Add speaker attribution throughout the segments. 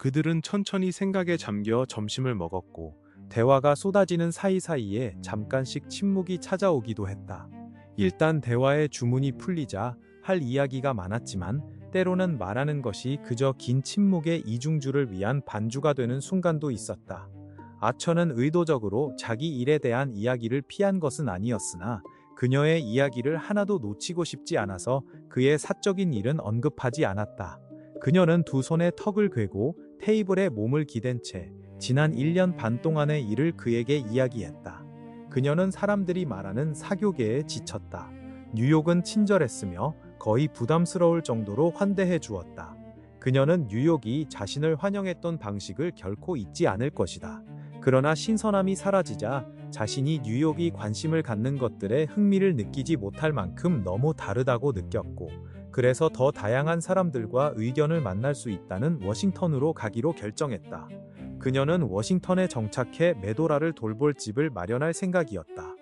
Speaker 1: 그들은 천천히 생각에 잠겨 점심을 먹었고 대화가 쏟아지는 사이사이에 잠깐씩 침묵이 찾아오기도 했다. 일단 대화의 주문이 풀리자 할 이야기가 많았지만 때로는 말하는 것이 그저 긴 침묵의 이중주를 위한 반주가 되는 순간도 있었다. 아처는 의도적으로 자기 일에 대한 이야기를 피한 것은 아니었으나 그녀의 이야기를 하나도 놓치고 싶지 않아서 그의 사적인 일은 언급하지 않았다. 그녀는 두 손에 턱을 괴고 테이블에 몸을 기댄 채 지난 1년 반 동안의 일을 그에게 이야기했다. 그녀는 사람들이 말하는 사교계에 지쳤다. 뉴욕은 친절했으며 거의 부담스러울 정도로 환대해 주었다. 그녀는 뉴욕이 자신을 환영했던 방식을 결코 잊지 않을 것이다. 그러나 신선함이 사라지자 자신이 뉴욕이 관심을 갖는 것들에 흥미를 느끼지 못할 만큼 너무 다르다고 느꼈고, 그래서 더 다양한 사람들과 의견을 만날 수 있다는 워싱턴으로 가기로 결정했다. 그녀는 워싱턴에 정착해 메도라를 돌볼 집을 마련할 생각이었다.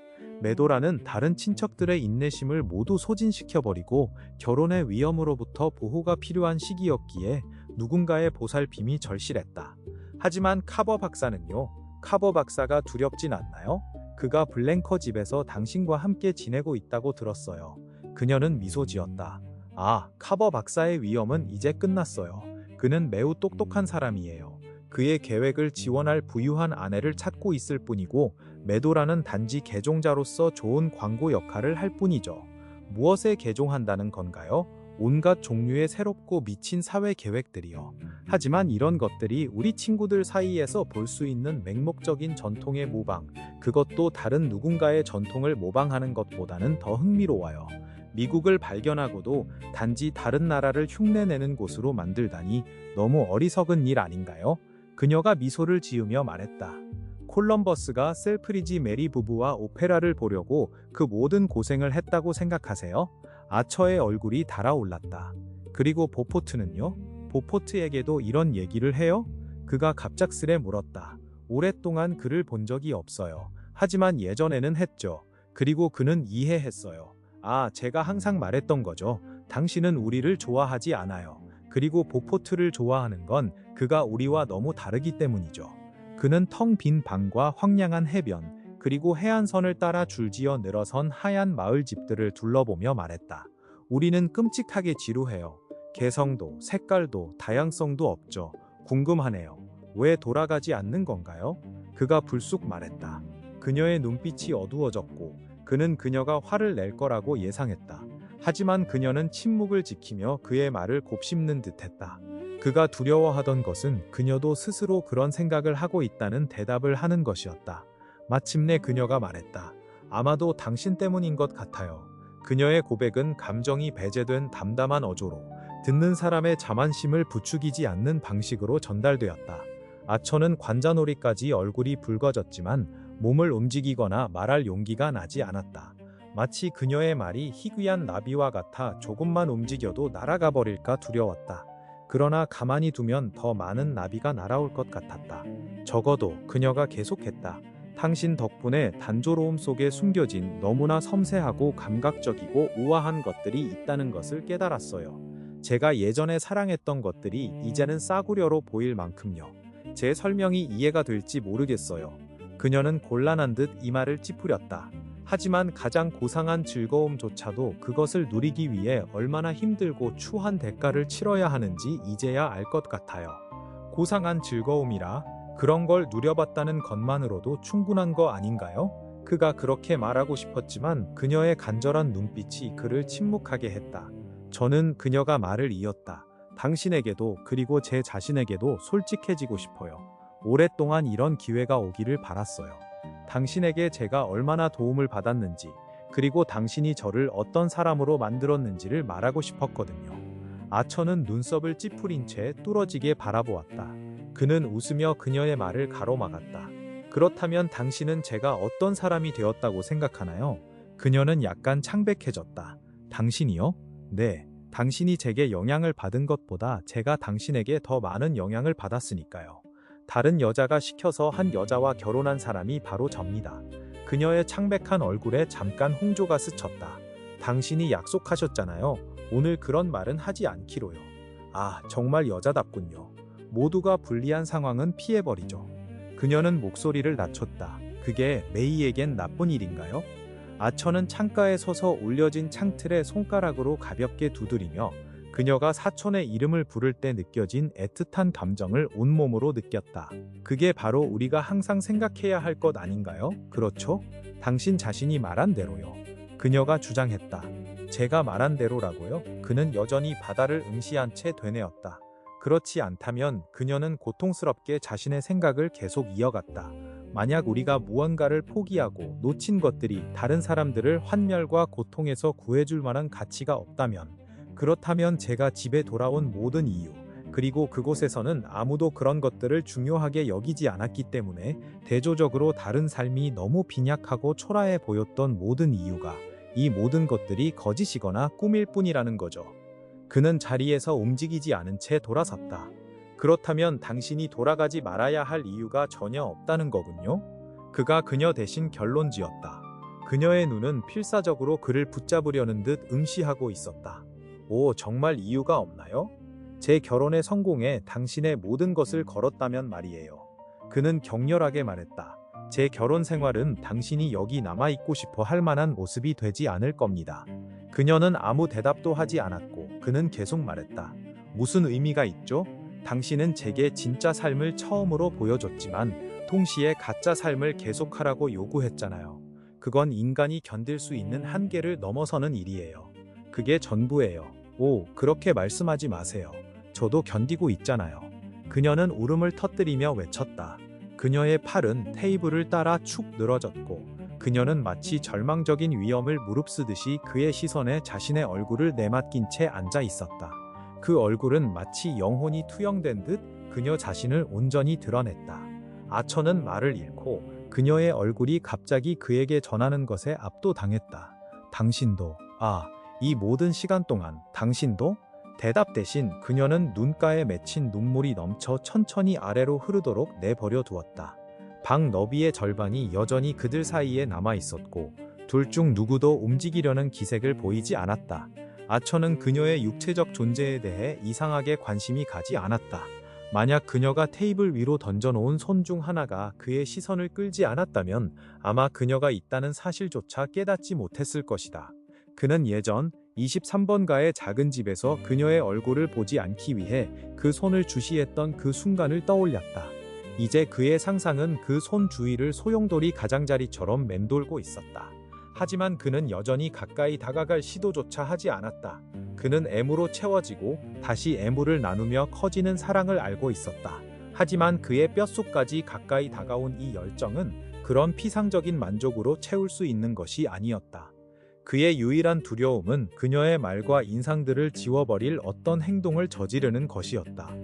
Speaker 1: 메도라는 다른 친척들의 인내심을 모두 소진시켜버리고 결혼의 위험으로부터 보호가 필요한 시기였기에 누군가의 보살핌이 절실했다. 하지만 카버 박사는요? 카버 박사가 두렵진 않나요? 그가 블랭커 집에서 당신과 함께 지내고 있다고 들었어요. 그녀는 미소 지었다. 아, 카버 박사의 위험은 이제 끝났어요. 그는 매우 똑똑한 사람이에요. 그의 계획을 지원할 부유한 아내를 찾고 있을 뿐이고 메도라는 단지 개종자로서 좋은 광고 역할을 할 뿐이죠. 무엇에 개종한다는 건가요? 온갖 종류의 새롭고 미친 사회 계획들이요. 하지만 이런 것들이 우리 친구들 사이에서 볼 수 있는 맹목적인 전통의 모방, 그것도 다른 누군가의 전통을 모방하는 것보다는 더 흥미로워요. 미국을 발견하고도 단지 다른 나라를 흉내내는 곳으로 만들다니 너무 어리석은 일 아닌가요? 그녀가 미소를 지으며 말했다. 콜럼버스가 셀프리지 메리 부부와 오페라를 보려고 그 모든 고생을 했다고 생각하세요? 아처의 얼굴이 달아올랐다. 그리고 보포트는요? 보포트에게도 이런 얘기를 해요? 그가 갑작스레 물었다. 오랫동안 그를 본 적이 없어요. 하지만 예전에는 했죠. 그리고 그는 이해했어요. 아, 제가 항상 말했던 거죠. 당신은 우리를 좋아하지 않아요. 그리고 보포트를 좋아하는 건 그가 우리와 너무 다르기 때문이죠. 그는 텅 빈 방과 황량한 해변, 그리고 해안선을 따라 줄지어 늘어선 하얀 마을 집들을 둘러보며 말했다. 우리는 끔찍하게 지루해요. 개성도, 색깔도, 다양성도 없죠. 궁금하네요. 왜 돌아가지 않는 건가요? 그가 불쑥 말했다. 그녀의 눈빛이 어두워졌고 그는 그녀가 화를 낼 거라고 예상했다. 하지만 그녀는 침묵을 지키며 그의 말을 곱씹는 듯했다. 그가 두려워하던 것은 그녀도 스스로 그런 생각을 하고 있다는 대답을 하는 것이었다. 마침내 그녀가 말했다. 아마도 당신 때문인 것 같아요. 그녀의 고백은 감정이 배제된 담담한 어조로 듣는 사람의 자만심을 부추기지 않는 방식으로 전달되었다. 아처는 관자놀이까지 얼굴이 붉어졌지만 몸을 움직이거나 말할 용기가 나지 않았다. 마치 그녀의 말이 희귀한 나비와 같아 조금만 움직여도 날아가 버릴까 두려웠다. 그러나 가만히 두면 더 많은 나비가 날아올 것 같았다. 적어도 그녀가 계속했다. 당신 덕분에 단조로움 속에 숨겨진 너무나 섬세하고 감각적이고 우아한 것들이 있다는 것을 깨달았어요. 제가 예전에 사랑했던 것들이 이제는 싸구려로 보일 만큼요. 제 설명이 이해가 될지 모르겠어요. 그녀는 곤란한 듯 이마를 찌푸렸다. 하지만 가장 고상한 즐거움조차도 그것을 누리기 위해 얼마나 힘들고 추한 대가를 치러야 하는지 이제야 알 것 같아요. 고상한 즐거움이라 그런 걸 누려봤다는 것만으로도 충분한 거 아닌가요? 그가 그렇게 말하고 싶었지만 그녀의 간절한 눈빛이 그를 침묵하게 했다. 저는 그녀가 말을 이었다. 당신에게도 그리고 제 자신에게도 솔직해지고 싶어요. 오랫동안 이런 기회가 오기를 바랐어요. 당신에게 제가 얼마나 도움을 받았는지, 그리고 당신이 저를 어떤 사람으로 만들었는지를 말하고 싶었거든요. 아처는 눈썹을 찌푸린 채 뚫어지게 바라보았다. 그는 웃으며 그녀의 말을 가로막았다. 그렇다면 당신은 제가 어떤 사람이 되었다고 생각하나요? 그녀는 약간 창백해졌다. 당신이요? 네, 당신이 제게 영향을 받은 것보다 제가 당신에게 더 많은 영향을 받았으니까요. 다른 여자가 시켜서 한 여자와 결혼한 사람이 바로 접니다. 그녀의 창백한 얼굴에 잠깐 홍조가 스쳤다. 당신이 약속하셨잖아요. 오늘 그런 말은 하지 않기로요. 아, 정말 여자답군요. 모두가 불리한 상황은 피해버리죠. 그녀는 목소리를 낮췄다. 그게 메이에겐 나쁜 일인가요? 아처는 창가에 서서 올려진 창틀에 손가락으로 가볍게 두드리며 그녀가 사촌의 이름을 부를 때 느껴진 애틋한 감정을 온몸으로 느꼈다. 그게 바로 우리가 항상 생각해야 할 것 아닌가요? 그렇죠? 당신 자신이 말한 대로요. 그녀가 주장했다. 제가 말한 대로라고요? 그는 여전히 바다를 응시한 채 되뇌었다. 그렇지 않다면 그녀는 고통스럽게 자신의 생각을 계속 이어갔다. 만약 우리가 무언가를 포기하고 놓친 것들이 다른 사람들을 환멸과 고통에서 구해줄 만한 가치가 없다면, 그렇다면 제가 집에 돌아온 모든 이유, 그리고 그곳에서는 아무도 그런 것들을 중요하게 여기지 않았기 때문에 대조적으로 다른 삶이 너무 빈약하고 초라해 보였던 모든 이유가 이 모든 것들이 거짓이거나 꿈일 뿐이라는 거죠. 그는 자리에서 움직이지 않은 채 돌아섰다. 그렇다면 당신이 돌아가지 말아야 할 이유가 전혀 없다는 거군요. 그가 그녀 대신 결론지었다. 그녀의 눈은 필사적으로 그를 붙잡으려는 듯 응시하고 있었다. 오, 정말 이유가 없나요? 제 결혼의 성공에 당신의 모든 것을 걸었다면 말이에요. 그는 격렬하게 말했다. 제 결혼 생활은 당신이 여기 남아있고 싶어 할 만한 모습이 되지 않을 겁니다. 그녀는 아무 대답도 하지 않았고 그는 계속 말했다. 무슨 의미가 있죠? 당신은 제게 진짜 삶을 처음으로 보여줬지만 동시에 가짜 삶을 계속하라고 요구했잖아요. 그건 인간이 견딜 수 있는 한계를 넘어서는 일이에요. 그게 전부예요. 오, 그렇게 말씀하지 마세요. 저도 견디고 있잖아요. 그녀는 울음을 터뜨리며 외쳤다. 그녀의 팔은 테이블을 따라 축 늘어졌고 그녀는 마치 절망적인 위험을 무릅쓰듯이 그의 시선에 자신의 얼굴을 내맡긴 채 앉아 있었다. 그 얼굴은 마치 영혼이 투영된 듯 그녀 자신을 온전히 드러냈다. 아처는 말을 잃고 그녀의 얼굴이 갑자기 그에게 전하는 것에 압도당했다. 당신도, 이 모든 시간 동안 당신도? 대답 대신 그녀는 눈가에 맺힌 눈물이 넘쳐 천천히 아래로 흐르도록 내버려 두었다. 방 너비의 절반이 여전히 그들 사이에 남아 있었고 둘 중 누구도 움직이려는 기색을 보이지 않았다. 아처는 그녀의 육체적 존재에 대해 이상하게 관심이 가지 않았다. 만약 그녀가 테이블 위로 던져놓은 손 중 하나가 그의 시선을 끌지 않았다면 아마 그녀가 있다는 사실조차 깨닫지 못했을 것이다. 그는 예전 23번가의 작은 집에서 그녀의 얼굴을 보지 않기 위해 그 손을 주시했던 그 순간을 떠올렸다. 이제 그의 상상은 그 손 주위를 소용돌이 가장자리처럼 맴돌고 있었다. 하지만 그는 여전히 가까이 다가갈 시도조차 하지 않았다. 그는 애무로 채워지고 다시 애무를 나누며 커지는 사랑을 알고 있었다. 하지만 그의 뼛속까지 가까이 다가온 이 열정은 그런 피상적인 만족으로 채울 수 있는 것이 아니었다. 그의 유일한 두려움은 그녀의 말과 인상들을 지워버릴 어떤 행동을 저지르는 것이었다.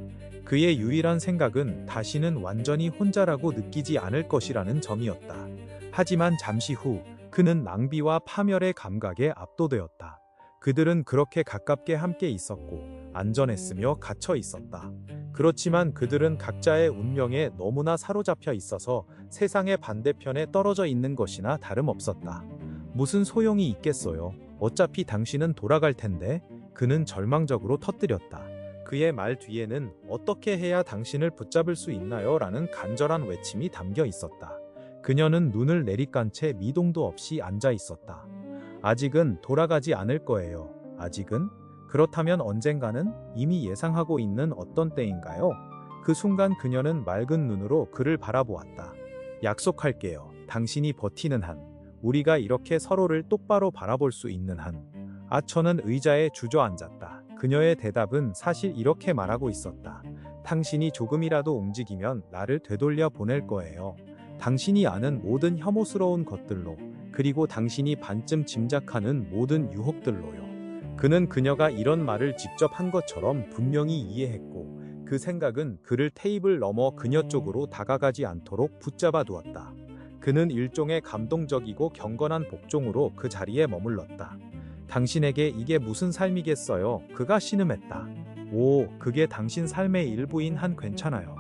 Speaker 1: 그의 유일한 생각은 다시는 완전히 혼자라고 느끼지 않을 것이라는 점이었다. 하지만 잠시 후 그는 낭비와 파멸의 감각에 압도되었다. 그들은 그렇게 가깝게 함께 있었고 안전했으며 갇혀 있었다. 그렇지만 그들은 각자의 운명에 너무나 사로잡혀 있어서 세상의 반대편에 떨어져 있는 것이나 다름없었다. 무슨 소용이 있겠어요. 어차피 당신은 돌아갈 텐데. 그는 절망적으로 터뜨렸다. 그의 말 뒤에는 어떻게 해야 당신을 붙잡을 수 있나요? 라는 간절한 외침이 담겨 있었다. 그녀는 눈을 내리깐 채 미동도 없이 앉아 있었다. 아직은 돌아가지 않을 거예요. 아직은? 그렇다면 언젠가는? 이미 예상하고 있는 어떤 때인가요? 그 순간 그녀는 맑은 눈으로 그를 바라보았다. 약속할게요. 당신이 버티는 한. 우리가 이렇게 서로를 똑바로 바라볼 수 있는 한. 아처는 의자에 주저앉았다. 그녀의 대답은 사실 이렇게 말하고 있었다. 당신이 조금이라도 움직이면 나를 되돌려 보낼 거예요. 당신이 아는 모든 혐오스러운 것들로, 그리고 당신이 반쯤 짐작하는 모든 유혹들로요. 그는 그녀가 이런 말을 직접 한 것처럼 분명히 이해했고 그 생각은 그를 테이블 너머 그녀 쪽으로 다가가지 않도록 붙잡아 두었다. 그는 일종의 감동적이고 경건한 복종으로 그 자리에 머물렀다. 당신에게 이게 무슨 삶이겠어요? 그가 신음했다. 오, 그게 당신 삶의 일부인 한 괜찮아요.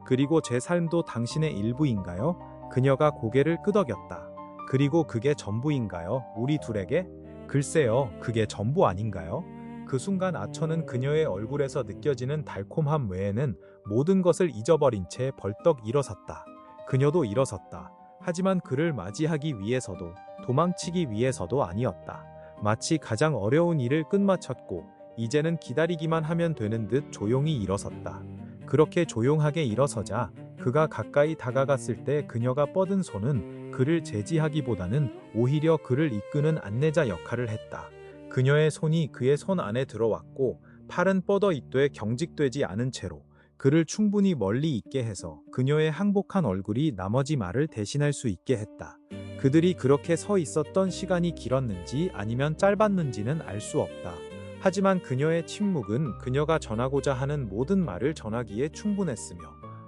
Speaker 1: 그리고 제 삶도 당신의 일부인가요? 그녀가 고개를 끄덕였다. 그리고 그게 전부인가요? 우리 둘에게? 글쎄요, 그게 전부 아닌가요? 그 순간 아처는 그녀의 얼굴에서 느껴지는 달콤함 외에는 모든 것을 잊어버린 채 벌떡 일어섰다. 그녀도 일어섰다. 하지만 그를 맞이하기 위해서도 도망치기 위해서도 아니었다. 마치 가장 어려운 일을 끝마쳤고 이제는 기다리기만 하면 되는 듯 조용히 일어섰다. 그렇게 조용하게 일어서자 그가 가까이 다가갔을 때 그녀가 뻗은 손은 그를 제지하기보다는 오히려 그를 이끄는 안내자 역할을 했다. 그녀의 손이 그의 손 안에 들어왔고 팔은 뻗어 있되 경직되지 않은 채로 그를 충분히 멀리 있게 해서 그녀의 항복한 얼굴이 나머지 말을 대신할 수 있게 했다. 그들이 그렇게 서 있었던 시간이 길었는지 아니면 짧았는지는 알 수 없다. 하지만 그녀의 침묵은 그녀가 전하고자 하는 모든 말을 전하기에 충분했으며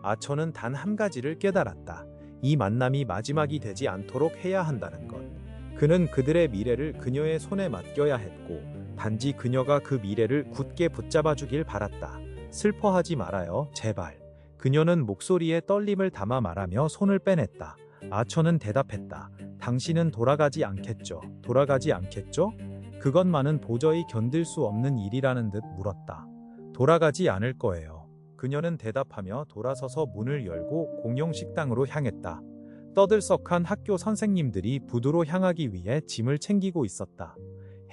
Speaker 1: 아처는 단 한 가지를 깨달았다. 이 만남이 마지막이 되지 않도록 해야 한다는 것. 그는 그들의 미래를 그녀의 손에 맡겨야 했고 단지 그녀가 그 미래를 굳게 붙잡아 주길 바랐다. 슬퍼하지 말아요, 제발. 그녀는 목소리에 떨림을 담아 말하며 손을 빼냈다. 아처는 대답했다. 당신은 돌아가지 않겠죠? 돌아가지 않겠죠? 그것만은 도저히 견딜 수 없는 일이라는 듯 물었다. 돌아가지 않을 거예요. 그녀는 대답하며 돌아서서 문을 열고 공용 식당으로 향했다. 떠들썩한 학교 선생님들이 부두로 향하기 위해 짐을 챙기고 있었다.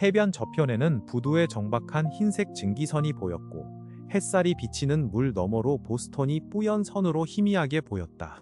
Speaker 1: 해변 저편에는 부두에 정박한 흰색 증기선이 보였고 햇살이 비치는 물 너머로 보스턴이 뿌연 선으로 희미하게 보였다.